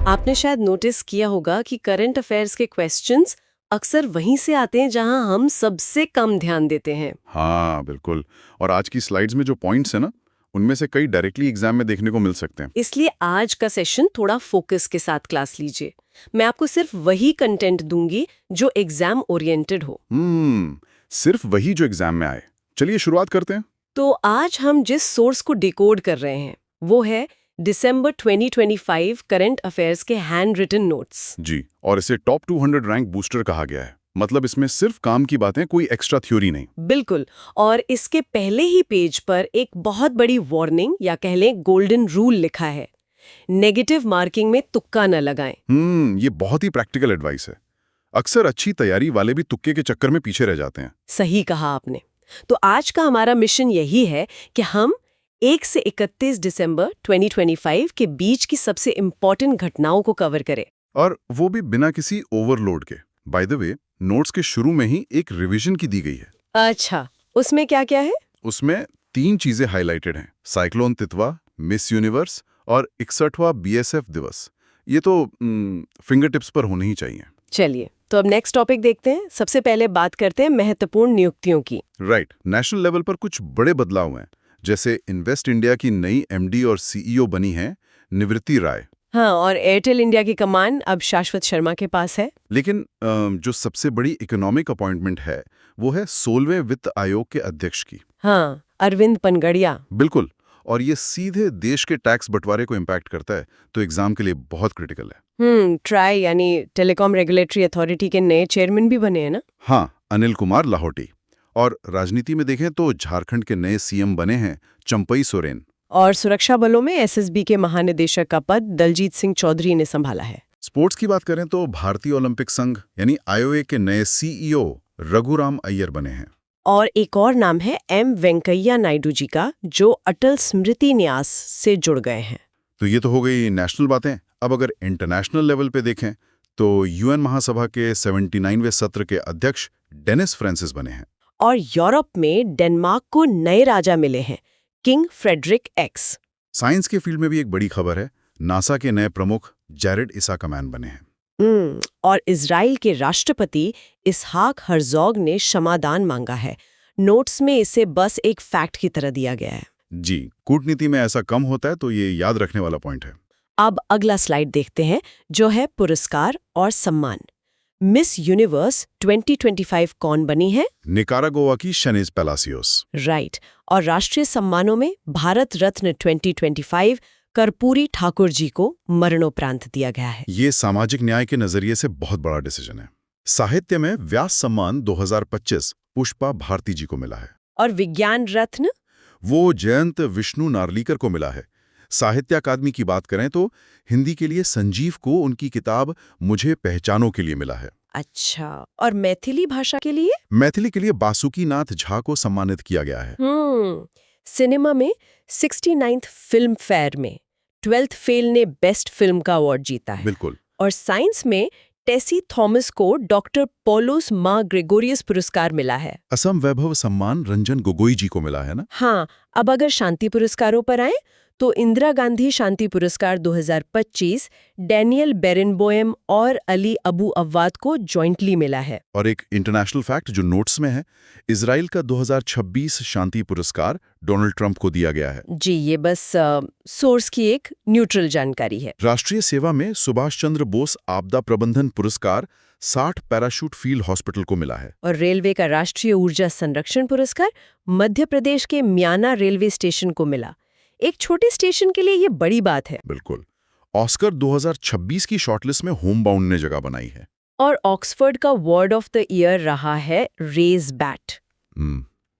आपने शायद नोटिस किया होगा कि करंट अफेयर्स के क्वेश्चंस अक्सर वहीं से आते हैं जहां हम सबसे कम ध्यान देते हैं। हाँ बिल्कुल। और आज की स्लाइड्स में जो पॉइंट्स है ना, उनमें से कई डायरेक्टली एग्जाम में देखने को मिल सकते हैं। इसलिए आज का सेशन थोड़ा फोकस के साथ क्लास लीजिए। मैं आपको सिर्फ वही कंटेंट दूंगी जो एग्जाम ओरिएंटेड हो। सिर्फ वही जो एग्जाम में आए। चलिए शुरुआत करते हैं। तो आज हम जिस सोर्स को डिकोड कर रहे हैं वो है दिसंबर 2025 करंट अफेयर्स के हैंड रिटन नोट्स। जी, और इसे टॉप 200 रैंक बूस्टर कहा गया है। मतलब इसमें सिर्फ काम की बातें, कोई एक्स्ट्रा थ्योरी नहीं। बिल्कुल। और इसके पहले ही पेज पर एक बहुत बड़ी वार्निंग या कह लें गोल्डन रूल लिखा है। नेगेटिव मार्किंग में तुक्का न लगाएं। ये बहुत ही प्रैक्टिकल एडवाइस है। अक्सर अच्छी तैयारी वाले भी तुक्के के चक्कर में पीछे रह जाते हैं। सही कहा आपने। तो आज का हमारा मिशन यही है कि हम 1 से 31 दिसंबर 2025 के बीच की सबसे इम्पोर्टेंट घटनाओं को कवर करें। और वो भी बिना किसी ओवरलोड के। बाय द वे, नोट्स के शुरू में ही एक रिवीजन की दी गई है। अच्छा, उसमें क्या क्या है? उसमें 3 चीजें हाईलाइटेड हैं: साइक्लोन तितवा, मिस यूनिवर्स और 61वां बीएसएफ दिवस। ये तो फिंगर टिप्स पर होने ही चाहिए। चलिए, तो अब नेक्स्ट टॉपिक देखते हैं। सबसे पहले बात करते हैं महत्वपूर्ण नियुक्तियों की। राइट। नेशनल लेवल पर कुछ बड़े बदलाव हैं। जैसे इन्वेस्ट इंडिया की नई एमडी और सीईओ बनी है निवृत्ति राय। हाँ, और एयरटेल इंडिया की कमान अब शाश्वत शर्मा के पास है। लेकिन जो सबसे बड़ी इकोनॉमिक अपॉइंटमेंट है वो है 16वें वित्त आयोग के अध्यक्ष की। हाँ, अरविंद पनगड़िया। बिल्कुल। और ये सीधे देश के टैक्स बंटवारे को इम्पैक्ट करता है, तो एग्जाम के लिए बहुत क्रिटिकल है। ट्राई यानी टेलीकॉम रेगुलेटरी अथॉरिटी के नए चेयरमैन भी बने हैं ना? हाँ, अनिल कुमार लाहौटी। और राजनीति में देखें तो झारखंड के नए सीएम बने हैं चंपई सोरेन। और सुरक्षा बलों में एसएसबी के महानिदेशक का पद दलजीत सिंह चौधरी ने संभाला है। स्पोर्ट्स की बात करें तो भारतीय ओलंपिक संघ यानी आईओए के नए सीईओ रघुराम अय्यर बने हैं। और एक और नाम है एम वेंकैया नायडू जी का, जो अटल स्मृति न्यास से जुड़ गए हैं। तो ये तो हो गई नेशनल बातें। अब अगर इंटरनेशनल लेवल पे देखें तो यूएन महासभा के 79वें सत्र के अध्यक्ष डेनिस फ्रांसिस बने हैं। और यूरोप में डेनमार्क को नए राजा मिले हैं, किंग फ्रेडरिक एक्स। साइंस के फील्ड में भी एक बड़ी खबर है, नासा के नए प्रमुख जैरेड इसाकमैन बने हैं। और इजराइल के राष्ट्रपति इसहाक हर्जोग ने क्षमादान मांगा है। नोट्स में इसे बस एक फैक्ट की तरह दिया गया है। जी, कूटनीति में ऐसा कम होता है, तो ये याद रखने वाला पॉइंट है। अब अगला स्लाइड देखते हैं, जो है पुरस्कार और सम्मान। मिस यूनिवर्स 2025 कौन बनी है? निकारागुआ की शनीज पेलासियोस। राइट। और राष्ट्रीय सम्मानों में भारत रत्न 2025 कर्पूरी ठाकुर जी को मरणोपरांत दिया गया है। ये सामाजिक न्याय के नजरिए से बहुत बड़ा डिसीजन है। साहित्य में व्यास सम्मान 2025 पुष्पा भारती जी को मिला है। और विज्ञान रत्न? वो जयंत विष्णु नार्लिकर को मिला है। साहित्य अकादमी की बात करें तो हिंदी के लिए संजीव को उनकी किताब मुझे पहचानो के लिए मिला है। अच्छा, और मैथिली भाषा के लिए? मैथिली के लिए बासुकी नाथ झा को सम्मानित किया गया है। सिनेमा में 69th फिल्म फेयर में 12th फेल ने बेस्ट फिल्म का अवार्ड जीता है। बिल्कुल। और साइंस में टेसी थॉमस को डॉक्टर पोलोस मा ग्रेगोरियस पुरस्कार मिला है। असम वैभव सम्मान रंजन गोगोई जी को मिला है ना? हाँ, अब अगर शांति पुरस्कारों पर आए तो इंदिरा गांधी शांति पुरस्कार 2025 डैनियल बेरेनबोएम और अली अबू अव्वाद को जॉइंटली मिला है। और एक इंटरनेशनल फैक्ट जो नोट्स में है, इजराइल का 2026 शांति पुरस्कार डोनाल्ड ट्रंप को दिया गया है। जी, ये बस सोर्स की एक न्यूट्रल जानकारी है। राष्ट्रीय सेवा में सुभाष चंद्र बोस आपदा प्रबंधन पुरस्कार 60 पैराशूट फील्ड हॉस्पिटल को मिला है। और रेलवे का राष्ट्रीय ऊर्जा संरक्षण पुरस्कार मध्य प्रदेश के म्याना रेलवे स्टेशन को मिला। एक छोटे स्टेशन के लिए ये बड़ी बात है। बिल्कुल। ऑस्कर 2026 की शॉर्टलिस्ट में होम बाउंड ने जगह बनाई है। और ऑक्सफोर्ड का वर्ड ऑफ द ईयर रहा है रेज बैट।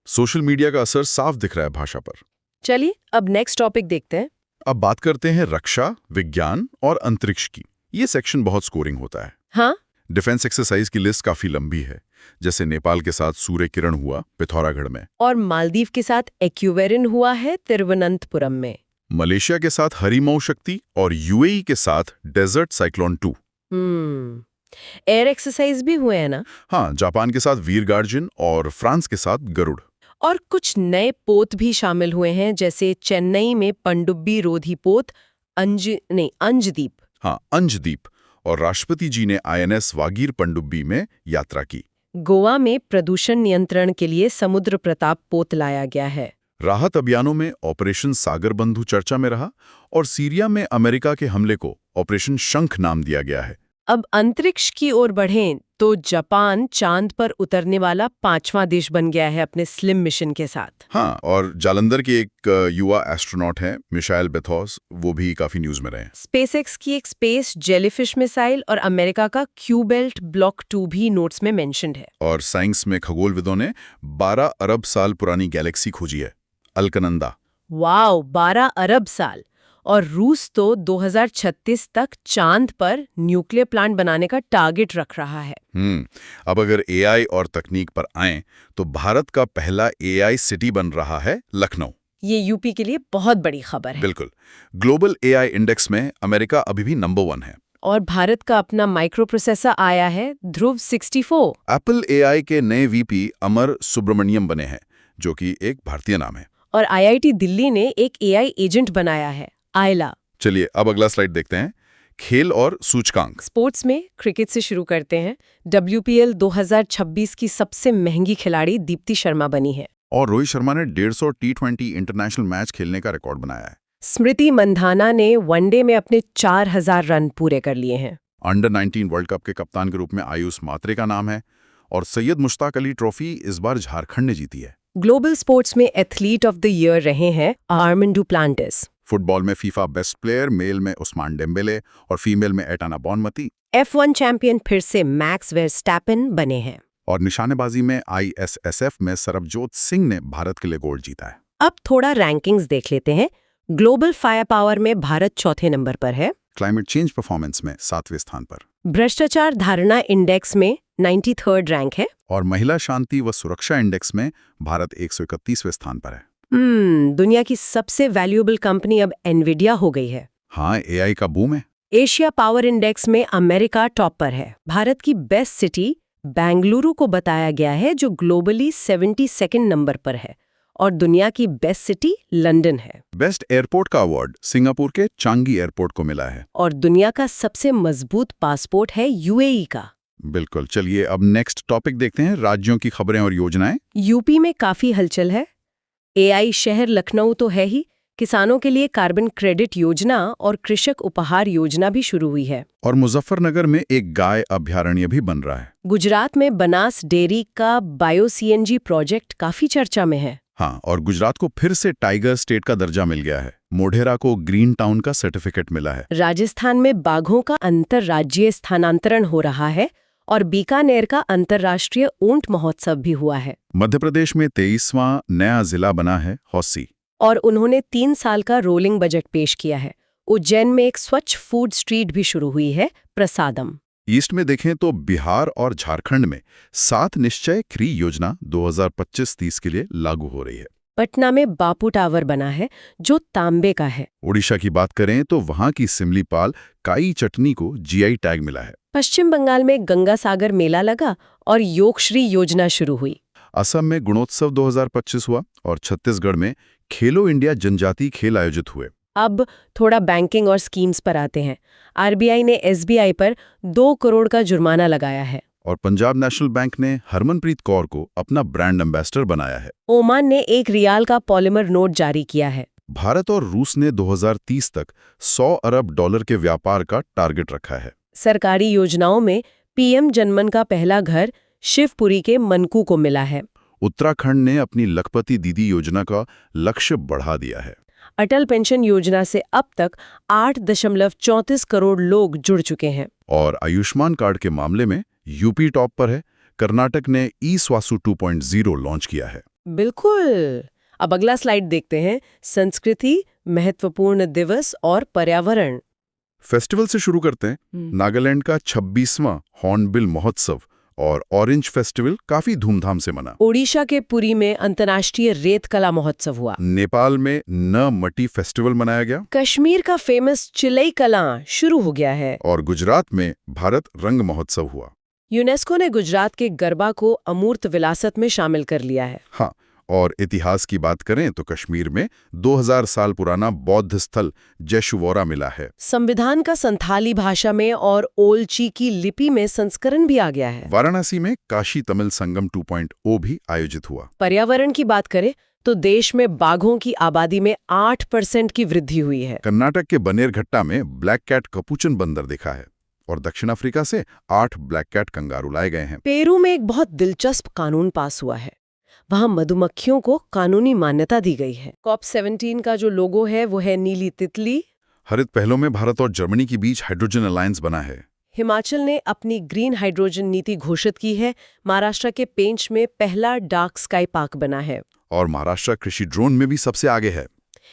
सोशल मीडिया का असर साफ दिख रहा है भाषा पर। चलिए, अब नेक्स्ट टॉपिक देखते हैं। अब बात करते हैं रक्षा, विज्ञान और अंतरिक्ष की। ये सेक्शन बहुत स्कोरिंग होता है। हाँ, डिफेंस एक्सरसाइज की लिस्ट काफी लंबी है। जैसे नेपाल के साथ सूर्य किरण हुआ पिथौरागढ़ में, और मालदीव के साथ एक्यूवेरिन हुआ है तिरुवनंतपुरम में। मलेशिया के साथ हरिमऊ शक्ति और यूएई के साथ डेजर्ट साइक्लोन 2। एयर एक्सरसाइज भी हुए हैं ना? हाँ, जापान के साथ वीर गार्जियन और फ्रांस के साथ गरुड़। और कुछ नए पोत भी शामिल हुए हैं, जैसे चेन्नई में पनडुब्बी रोधी पोत अंजदीप। हाँ, अंशद्वीप। और राष्ट्रपति जी ने INS वागीर पनडुब्बी में यात्रा की। गोवा में प्रदूषण नियंत्रण के लिए समुद्र प्रताप पोत लाया गया है। राहत अभियानों में ऑपरेशन सागर बंधु चर्चा में रहा और सीरिया में अमेरिका के हमले को ऑपरेशन शंख नाम दिया गया है। अब अंतरिक्ष की ओर बढ़ें तो जापान चांद पर उतरने वाला 5वां देश बन गया है अपने स्लिम मिशन के साथ। हाँ, और जालंधर के एक युवा एस्ट्रोनॉट हैं मिशाइल बेथोस, वो भी काफी न्यूज में रहे हैं। स्पेसएक्स की एक स्पेस जेलीफिश मिसाइल और अमेरिका का क्यूबेल्ट ब्लॉक 2 भी नोट्स में मेंशन्ड है। और साइंस में खगोलविदों ने 12 अरब साल पुरानी गैलेक्सी खोजी है, अलकनंदा। वाओ, 12 अरब साल! और रूस तो 2036 तक चांद पर न्यूक्लियर प्लांट बनाने का टारगेट रख रहा है। अब अगर AI और तकनीक पर आएं तो भारत का पहला AI सिटी बन रहा है लखनऊ। ये यूपी के लिए बहुत बड़ी खबर है। बिल्कुल। ग्लोबल AI इंडेक्स में अमेरिका अभी भी नंबर 1 है। और भारत का अपना माइक्रो प्रोसेसर आया है, ध्रुव 64। एप्पल AI के नए VP अमर सुब्रमण्यम बने हैं, जो कि एक भारतीय नाम है। और IIT दिल्ली ने एक AI एजेंट बनाया है, आयला। चलिए अब अगला स्लाइड देखते हैं, खेल और सूचकांक। स्पोर्ट्स में क्रिकेट से शुरू करते हैं। WPL 2026 की सबसे महंगी खिलाड़ी दीप्ति शर्मा बनी है। और रोहित शर्मा ने 150 T20 इंटरनेशनल मैच खेलने का रिकॉर्ड बनाया है। स्मृति मंधाना ने वनडे में अपने 4000 रन पूरे कर लिए हैं। अंडर 19 वर्ल्ड कप के कप्तान के रूप में आयुष मात्रे का नाम है। और सैयद मुश्ताक अली ट्रॉफी इस बार झारखंड ने जीती है। ग्लोबल स्पोर्ट्स में एथलीट ऑफ द ईयर रहे हैं आर्मिन डुप्लांटिस। फुटबॉल में फीफा बेस्ट प्लेयर, मेल में उस्मान डेम्बेले और फीमेल में एटाना बॉनमती। F1 चैंपियन फिर से मैक्स वर्स्टैपेन बने हैं। और निशानेबाजी में ISSF में सरबजोत सिंह ने भारत के लिए गोल्ड जीता है। अब थोड़ा रैंकिंग्स देख लेते हैं। ग्लोबल फायर पावर में भारत चौथे नंबर पर है। क्लाइमेट चेंज परफॉर्मेंस में 7वें स्थान पर। भ्रष्टाचार धारणा इंडेक्स में 93rd रैंक है। और महिला शांति व सुरक्षा इंडेक्स में भारत 131वें स्थान पर है। दुनिया की सबसे वैल्यूएबल कंपनी अब एनविडिया हो गई है। हाँ, AI का बूम है। एशिया पावर इंडेक्स में अमेरिका टॉप पर है। भारत की बेस्ट सिटी बेंगलुरु को बताया गया है, जो ग्लोबली 72nd नंबर पर है। और दुनिया की बेस्ट सिटी लंदन है। बेस्ट एयरपोर्ट का अवार्ड सिंगापुर के चांगी एयरपोर्ट को मिला है। और दुनिया का सबसे मजबूत पासपोर्ट है UAE का। बिल्कुल। चलिए अब नेक्स्ट टॉपिक देखते हैं, राज्यों की खबरें और योजनाएं। यूपी में काफी हलचल है। AI शहर लखनऊ तो है ही, किसानों के लिए कार्बन क्रेडिट योजना और कृषक उपहार योजना भी शुरू हुई है। और मुजफ्फरनगर में एक गाय अभयारण्य भी बन रहा है। गुजरात में बनास डेयरी का बायो CNG प्रोजेक्ट काफी चर्चा में है। हाँ, और गुजरात को फिर से टाइगर स्टेट का दर्जा मिल गया है। मोढेरा को ग्रीन टाउन का सर्टिफिकेट मिला है। राजस्थान में बाघों का अंतर्राज्यीय स्थानांतरण हो रहा है और बीकानेर का अंतर्राष्ट्रीय ऊंट महोत्सव भी हुआ है। मध्य प्रदेश में 23वां नया जिला बना है हौसी। और उन्होंने 3 साल का रोलिंग बजट पेश किया है। उज्जैन में एक स्वच्छ फूड स्ट्रीट भी शुरू हुई है, प्रसादम। ईस्ट में देखें तो बिहार और झारखंड में 7 निश्चय क्री योजना 2025-30 के लिए लागू हो रही है। पटना में बापू टावर बना है, जो तांबे का है। ओडिशा की बात करें तो वहां की सिमलीपाल काई चटनी को GI टैग मिला है। पश्चिम बंगाल में गंगा सागर मेला लगा और योगश्री योजना शुरू हुई। असम में गुणोत्सव 2025 हुआ और छत्तीसगढ़ में खेलो इंडिया जनजातीय खेल आयोजित हुए। अब थोड़ा बैंकिंग और स्कीम्स पर आते हैं। RBI ने SBI पर 2 करोड़ का जुर्माना लगाया है। और पंजाब नेशनल बैंक ने हरमनप्रीत कौर को अपना ब्रांड एम्बेसडर बनाया है। ओमान ने 1 रियाल का पॉलीमर नोट जारी किया है। भारत और रूस ने 2030 तक $100 अरब के व्यापार का टारगेट रखा है। सरकारी योजनाओं में PM जनमन का पहला घर शिवपुरी के मनकू को मिला है। उत्तराखंड ने अपनी लखपति दीदी योजना का लक्ष्य बढ़ा दिया है। अटल पेंशन योजना से अब तक 8.34 करोड़ लोग जुड़ चुके हैं। और आयुष्मान कार्ड के मामले में यूपी टॉप पर है। कर्नाटक ने ई-स्वासु 2.0 लॉन्च किया है। बिल्कुल। अब अगला स्लाइड देखते हैं, संस्कृति, महत्वपूर्ण दिवस और पर्यावरण। फेस्टिवल से शुरू करते हैं। नागालैंड का 26वां हॉर्नबिल महोत्सव और ऑरेंज फेस्टिवल काफी धूमधाम से मना। ओडिशा के पुरी में अंतर्राष्ट्रीय रेत कला महोत्सव हुआ। नेपाल में न मटी फेस्टिवल मनाया गया। कश्मीर का फेमस चिलई कला शुरू हो गया है। और गुजरात में भारत रंग महोत्सव हुआ। यूनेस्को ने गुजरात के गरबा को अमूर्त विरासत में शामिल कर लिया है। हाँ, और इतिहास की बात करें तो कश्मीर में 2000 साल पुराना बौद्ध स्थल जैशुवोरा मिला है। संविधान का संथाली भाषा में और ओलची की लिपि में संस्करण भी आ गया है। वाराणसी में काशी तमिल संगम 2.0 भी आयोजित हुआ। पर्यावरण की बात करें तो देश में बाघों की आबादी में 8% की वृद्धि हुई है। कर्नाटक के बनेरघट्टा में ब्लैक कैट कपूचन बंदर देखा है और दक्षिण अफ्रीका से 8 ब्लैक कैट कंगारू लाए गए हैं। पेरू में एक बहुत दिलचस्प कानून पास हुआ है। वहां मधुमक्खियों को कानूनी मान्यता दी गई है। COP17 का जो लोगो है वो है नीली तितली। हरित पहलों में भारत और जर्मनी के बीच हाइड्रोजन अलायंस बना है। हिमाचल ने अपनी ग्रीन हाइड्रोजन नीति घोषित की है। महाराष्ट्र के पेंच में पहला डार्क स्काई पार्क बना है। और महाराष्ट्र कृषि ड्रोन में भी सबसे आगे है।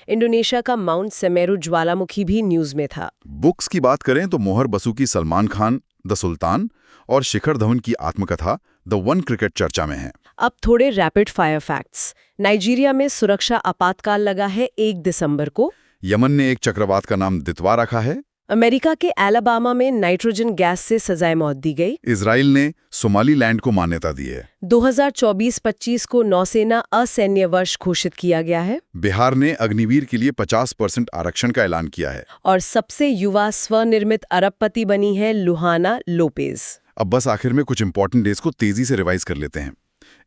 इंडोनेशिया का माउंट सेमेरू ज्वालामुखी भी न्यूज में था। बुक्स की बात करें तो मोहर बसु की सलमान खान द सुल्तान और शिखर धवन की आत्मकथा द वन क्रिकेट चर्चा में है। अब थोड़े रैपिड फायर फैक्ट्स। नाइजीरिया में सुरक्षा आपातकाल लगा है 1 दिसंबर को। यमन ने एक चक्रवात का नाम दितवा रखा है। अमेरिका के एलाबामा में नाइट्रोजन गैस से सजाए मौत दी गई। इजराइल ने सोमालीलैंड को मान्यता दी है। 2024-25 को नौसेना असैन्य वर्ष घोषित किया गया है। बिहार ने अग्निवीर के लिए 50% आरक्षण का ऐलान किया है। और सबसे युवा स्वनिर्मित अरबपति बनी है लुहाना लोपेज। अब बस आखिर में कुछ इंपॉर्टेंट डेज को तेजी से रिवाइज कर लेते हैं।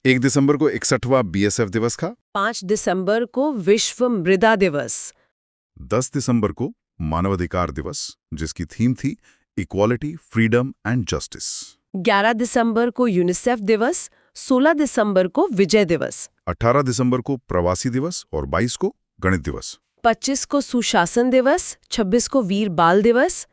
1 दिसंबर को 61वां BSF दिवस था। 5 दिसंबर को विश्व मृदा दिवस। 10 दिसंबर को मानवाधिकार दिवस, जिसकी थीम थी इक्वालिटी, फ्रीडम एंड जस्टिस। 11 दिसंबर को यूनिसेफ दिवस। 16 दिसंबर को विजय दिवस। 18 दिसंबर को प्रवासी दिवस और 22 को गणित दिवस। 25 को सुशासन दिवस। 26 को वीर बाल दिवस।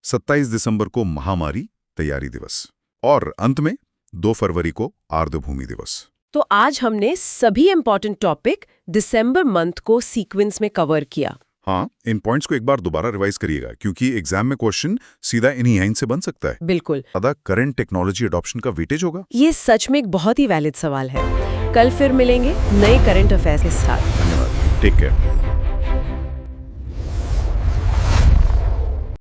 27 दिसंबर को महामारी तैयारी दिवस और अंत में 2 फरवरी को आर्द्रभूमि दिवस। तो आज हमने सभी इंपॉर्टेंट टॉपिक दिसंबर मंथ को सीक्वेंस में कवर किया। हाँ, इन पॉइंट्स को एक बार दोबारा रिवाइज करिएगा क्योंकि एग्जाम में क्वेश्चन सीधा इन्हीं लाइन से बन सकता है। बिल्कुल। ज्यादा करंट टेक्नोलॉजी अडॉप्शन का वेटेज होगा। ये सच में एक बहुत ही वैलिड सवाल है। कल फिर मिलेंगे नए करंट अफेयर्स के साथ। धन्यवाद। Take care.